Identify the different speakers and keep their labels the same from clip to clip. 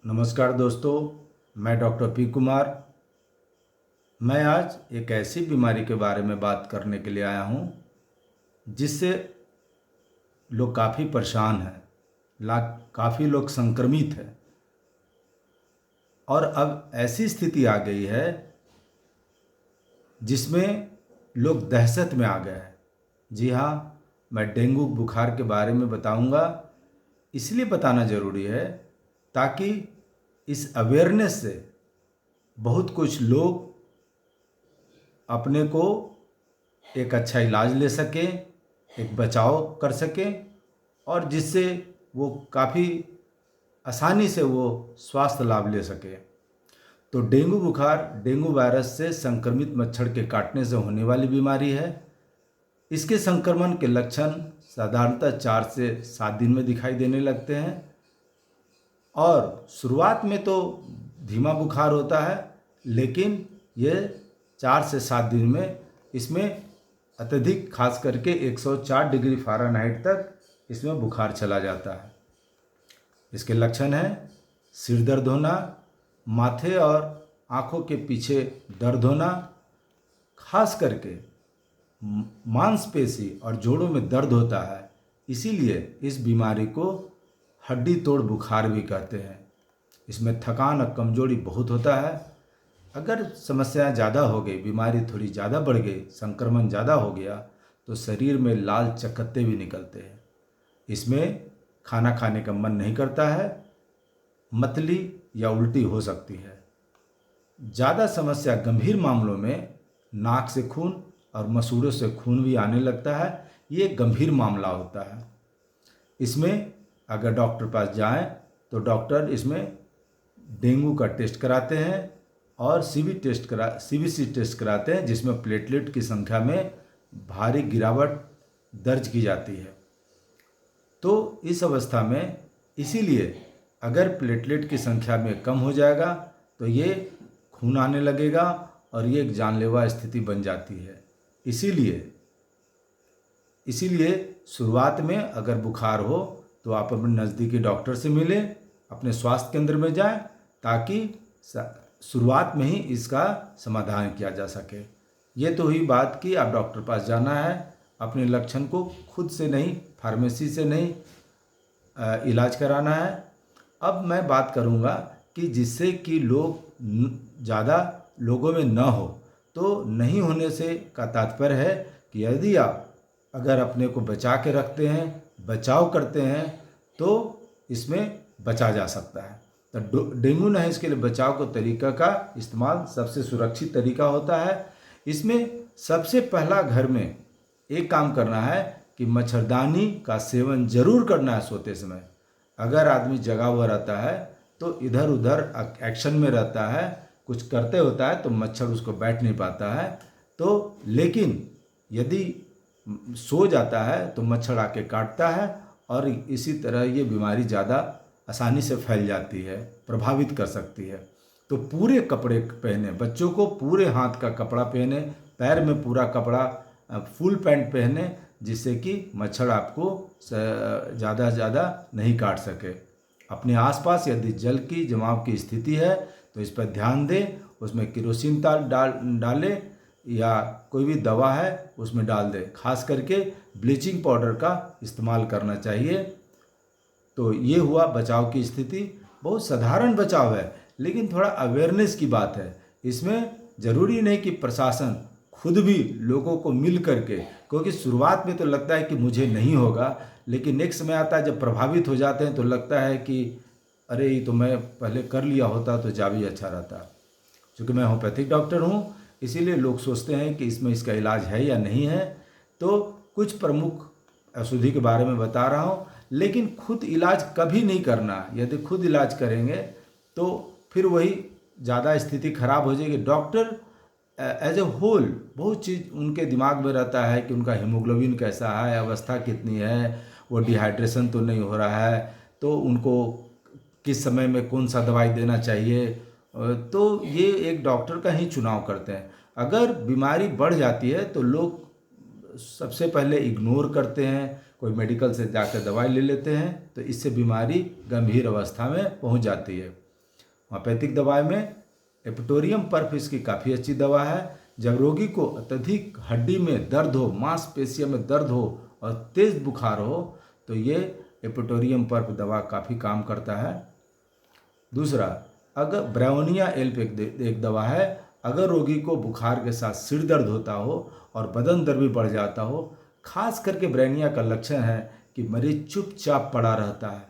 Speaker 1: नमस्कार दोस्तों, मैं डॉक्टर पी कुमार। मैं आज एक ऐसी बीमारी के बारे में बात करने के लिए आया हूँ जिससे लोग काफ़ी परेशान हैं, काफ़ी लोग संक्रमित हैं और अब ऐसी स्थिति आ गई है जिसमें लोग दहशत में आ गए हैं। जी हाँ, मैं डेंगू बुखार के बारे में बताऊंगा। इसलिए बताना ज़रूरी है ताकि इस अवेयरनेस से बहुत कुछ लोग अपने को एक अच्छा इलाज ले सकें, एक बचाव कर सकें और जिससे वो काफ़ी आसानी से वो स्वास्थ्य लाभ ले सकें। तो डेंगू बुखार डेंगू वायरस से संक्रमित मच्छर के काटने से होने वाली बीमारी है। इसके संक्रमण के लक्षण साधारणतः 4 से 7 दिन में दिखाई देने लगते हैं और शुरुआत में तो धीमा बुखार होता है, लेकिन ये 4 से 7 दिन में इसमें अत्यधिक खास करके 104 डिग्री फ़ारेनहाइट तक इसमें बुखार चला जाता है। इसके लक्षण हैं सिर दर्द होना, माथे और आँखों के पीछे दर्द होना, खास करके मांसपेशी और जोड़ों में दर्द होता है। इसीलिए इस बीमारी को हड्डी तोड़ बुखार भी कहते हैं। इसमें थकान और कमजोरी बहुत होता है। अगर समस्या ज़्यादा हो गई, बीमारी थोड़ी ज़्यादा बढ़ गई, संक्रमण ज़्यादा हो गया तो शरीर में लाल चकत्ते भी निकलते हैं। इसमें खाना खाने का मन नहीं करता है, मतली या उल्टी हो सकती है। ज़्यादा समस्या गंभीर मामलों में नाक से खून और मसूड़ों से खून भी आने लगता है। ये गंभीर मामला होता है। इसमें अगर डॉक्टर पास जाएं तो डॉक्टर इसमें डेंगू का टेस्ट कराते हैं और सीबीसी टेस्ट कराते हैं, जिसमें प्लेटलेट की संख्या में भारी गिरावट दर्ज की जाती है। तो इस अवस्था में इसीलिए अगर प्लेटलेट की संख्या में कम हो जाएगा तो ये खून आने लगेगा और ये एक जानलेवा स्थिति बन जाती है। इसीलिए शुरुआत में अगर बुखार हो तो आप अपने नज़दीकी डॉक्टर से मिलें, अपने स्वास्थ्य केंद्र में जाएं ताकि शुरुआत में ही इसका समाधान किया जा सके। ये तो हुई बात कि आप डॉक्टर पास जाना है, अपने लक्षण को खुद से नहीं, फार्मेसी से नहीं इलाज कराना है। अब मैं बात करूँगा कि जिससे कि लोग ज़्यादा लोगों में न हो, तो नहीं होने से का तात्पर्य है कि यदि आप अगर अपने को बचा के रखते हैं, बचाव करते हैं, तो इसमें बचा जा सकता है। तो डेंगू न है, इसके लिए बचाव के तरीका का इस्तेमाल सबसे सुरक्षित तरीका होता है। इसमें सबसे पहला घर में एक काम करना है कि मच्छरदानी का सेवन जरूर करना है सोते समय। अगर आदमी जगा हुआ रहता है तो इधर उधर एक्शन में रहता है, कुछ करते होता है तो मच्छर उसको बैठ नहीं पाता है। तो लेकिन यदि सो जाता है तो मच्छर आके काटता है और इसी तरह ये बीमारी ज़्यादा आसानी से फैल जाती है, प्रभावित कर सकती है। तो पूरे कपड़े पहने, बच्चों को पूरे हाथ का कपड़ा पहने, पैर में पूरा कपड़ा, फुल पैंट पहने, जिससे कि मच्छर आपको ज़्यादा से ज़्यादा नहीं काट सके। अपने आसपास यदि जल की जमाव की स्थिति है तो इस पर ध्यान दें, उसमें केरोसिन डालें या कोई भी दवा है उसमें डाल दें। खास करके ब्लीचिंग पाउडर का इस्तेमाल करना चाहिए। तो ये हुआ बचाव की स्थिति। बहुत साधारण बचाव है, लेकिन थोड़ा अवेयरनेस की बात है। इसमें ज़रूरी नहीं कि प्रशासन खुद भी लोगों को मिल करके, क्योंकि शुरुआत में तो लगता है कि मुझे नहीं होगा, लेकिन एक समय आता है जब प्रभावित हो जाते हैं तो लगता है कि अरे ये तो मैं पहले कर लिया होता तो ज़्यादा भी अच्छा रहता। क्योंकि मैं होम्योपैथिक डॉक्टर हूँ, इसीलिए लोग सोचते हैं कि इसमें इसका इलाज है या नहीं है। तो कुछ प्रमुख औषधि के बारे में बता रहा हूँ, लेकिन खुद इलाज कभी नहीं करना। यदि खुद इलाज करेंगे तो फिर वही ज़्यादा स्थिति खराब हो जाएगी। डॉक्टर एज ए होल बहुत चीज़ उनके दिमाग में रहता है कि उनका हीमोग्लोबिन कैसा है, अवस्था कितनी है, वो डिहाइड्रेशन तो नहीं हो रहा है, तो उनको किस समय में कौन सा दवाई देना चाहिए। तो ये एक डॉक्टर का ही चुनाव करते हैं। अगर बीमारी बढ़ जाती है तो लोग सबसे पहले इग्नोर करते हैं, कोई मेडिकल से जाकर दवाई ले लेते हैं, तो इससे बीमारी गंभीर अवस्था में पहुंच जाती है। होम्योपैथिक दवाई में एपिटोरियम पर्फ इसकी काफ़ी अच्छी दवा है। जब रोगी को अत्यधिक हड्डी में दर्द हो, मांसपेशियों में दर्द हो और तेज बुखार हो तो ये एपिटोरियम पर्फ दवा काफ़ी काम करता है। दूसरा, अगर ब्रायोनिया एल्प एक दवा है। अगर रोगी को बुखार के साथ सिर दर्द होता हो और बदन दर्द भी बढ़ जाता हो, खास करके ब्रायोनिया का लक्षण है कि मरीज चुपचाप पड़ा रहता है,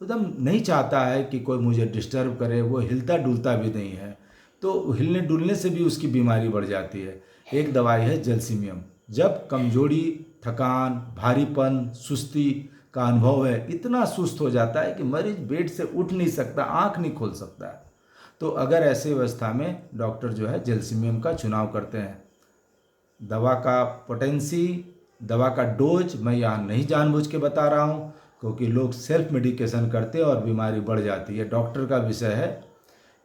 Speaker 1: एकदम नहीं चाहता है कि कोई मुझे डिस्टर्ब करे, वो हिलता डुलता भी नहीं है, तो हिलने डुलने से भी उसकी बीमारी बढ़ जाती है। एक दवाई है जैल्सीमियम। जब कमजोरी, थकान, भारीपन, सुस्ती का अनुभव है, इतना सुस्त हो जाता है कि मरीज बेड से उठ नहीं सकता, आंख नहीं खोल सकता है, तो अगर ऐसी अवस्था में डॉक्टर जो है जैल्सीमियम का चुनाव करते हैं। दवा का पोटेंसी, दवा का डोज मैं यहाँ नहीं जानबूझ के बता रहा हूँ, क्योंकि लोग सेल्फ मेडिकेशन करते हैं और बीमारी बढ़ जाती है, डॉक्टर का विषय है।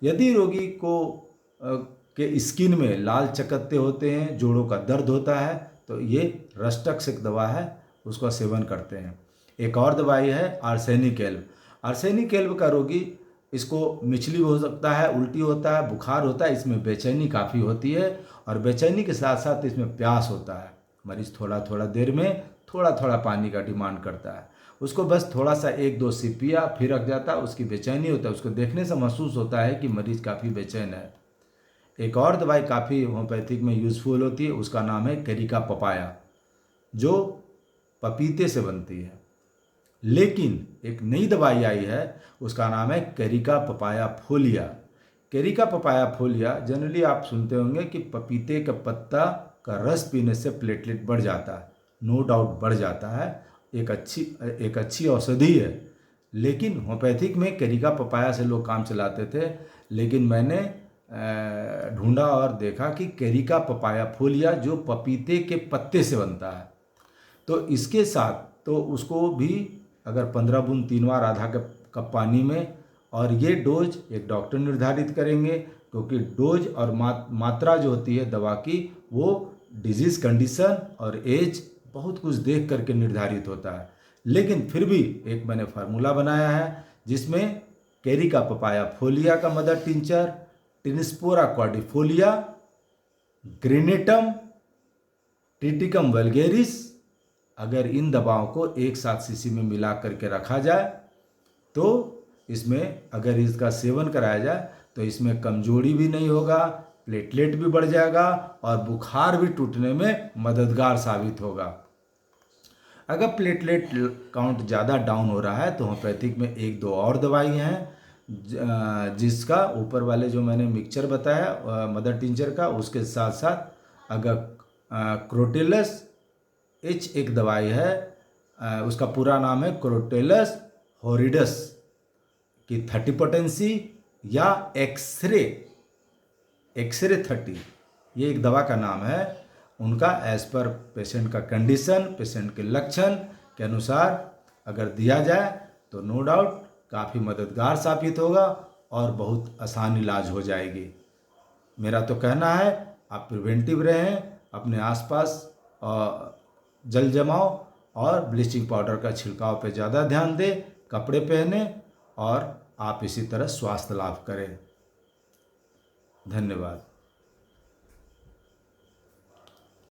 Speaker 1: यदि रोगी को के स्किन में लाल चकत्ते होते हैं, जोड़ों का दर्द होता है, तो ये रस्टक्स एक दवा है, उसका सेवन करते हैं। एक और दवाई है आर्सेनिक एल्ब। आर्सेनिक एल्ब का रोगी, इसको मिचली हो सकता है, उल्टी होता है, बुखार होता है, इसमें बेचैनी काफ़ी होती है और बेचैनी के साथ साथ इसमें प्यास होता है। मरीज थोड़ा थोड़ा देर में थोड़ा थोड़ा पानी का डिमांड करता है, उसको बस थोड़ा सा 1-2 सिप पिया फिर रख जाता है, उसकी बेचैनी होता है, उसको देखने से महसूस होता है कि मरीज काफ़ी बेचैन है। एक और दवाई काफ़ी होम्योपैथिक में यूज़फुल होती है, उसका नाम है कैरिका पपाया, जो पपीते से बनती है। लेकिन एक नई दवाई आई है, उसका नाम है कैरिका पपाया फोलिया। कैरिका पपाया फोलिया, जनरली आप सुनते होंगे कि पपीते का पत्ता का रस पीने से प्लेटलेट बढ़ जाता है, नो डाउट बढ़ जाता है, एक अच्छी औषधि है। लेकिन होम्योपैथिक में कैरिका पपाया से लोग काम चलाते थे, लेकिन मैंने ढूंढा और देखा कि कैरिका पपाया फोलिया जो पपीते के पत्ते से बनता है, तो इसके साथ तो उसको भी अगर 15 बूंद 3 बार आधा कप पानी में, और ये डोज एक डॉक्टर निर्धारित करेंगे, क्योंकि डोज और मात्रा जो होती है दवा की, वो डिजीज़ कंडीशन और एज बहुत कुछ देख करके निर्धारित होता है। लेकिन फिर भी एक मैंने फार्मूला बनाया है, जिसमें कैरिका पपाया फोलिया का mother tincture, Tinospora quadrifolia, granatum, Triticum vulgaris, अगर इन दवाओं को एक साथ शीशी में मिला करके रखा जाए, तो इसमें अगर इसका सेवन कराया जाए तो इसमें कमजोरी भी नहीं होगा, प्लेटलेट भी बढ़ जाएगा और बुखार भी टूटने में मददगार साबित होगा। अगर प्लेटलेट काउंट ज़्यादा डाउन हो रहा है तो होम्योपैथिक में 1-2 और दवाई हैं, जिसका ऊपर वाले जो मैंने मिक्सचर बताया मदर टिंचर का, उसके साथ साथ अगर क्रोटेलस एच एक दवाई है, उसका पूरा नाम है क्रोटेलस हॉरिडस की 30 पोटेंसी या एक्सरे 30, ये एक दवा का नाम है। उनका एज पर पेशेंट का कंडीशन, पेशेंट के लक्षण के अनुसार अगर दिया जाए तो नो डाउट काफ़ी मददगार साबित होगा और बहुत आसान इलाज हो जाएगी। मेरा तो कहना है आप प्रिवेंटिव रहें, अपने आसपास जल जमाव और ब्लीचिंग पाउडर का छिड़काव पे ज़्यादा ध्यान दें, कपड़े पहने और आप इसी तरह स्वास्थ्य लाभ करें। धन्यवाद।